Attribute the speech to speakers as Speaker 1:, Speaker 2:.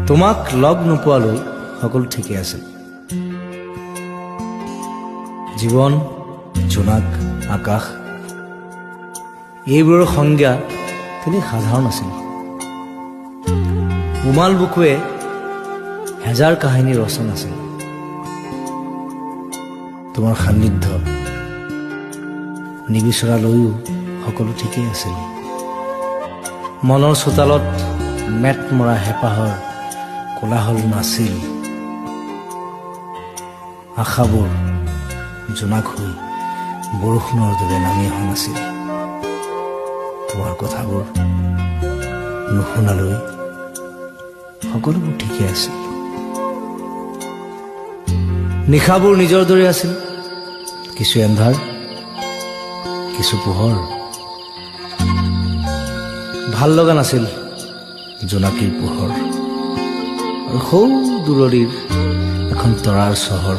Speaker 1: তোমাক লগ নোপোৱালৈ সকলো ঠিকে আছিল। জীৱন, জোনাক, আকাশ এইবোৰৰ সংজ্ঞা তেনে সাধাৰণ আছিল। উমাল বুকুৱে হেজাৰ কাহিনীৰ ৰচন আছিল। তোমাৰ সান্নিধ্য নিবিচৰালৈও সকলো ঠিকেই আছিল। মনৰ চোতালত মেট মৰা হেঁপাহৰ কোলাহল নাছিল। আশাবোৰ জোনাক হৈ বৰষুণৰ দৰে নামি অহা নাছিল। তোমাৰ কথাবোৰ নুশুনালৈ সকলোবোৰ ঠিকেই আছিল। নিশাবোৰ নিজৰ দৰে আছিল, কিছু এন্ধাৰ, কিছু পোহৰ। ভাল লগা নাছিল জোনাকীৰ পোহৰ আৰু সৌ দূৰৈৰ এখন তৰাৰ চহৰ।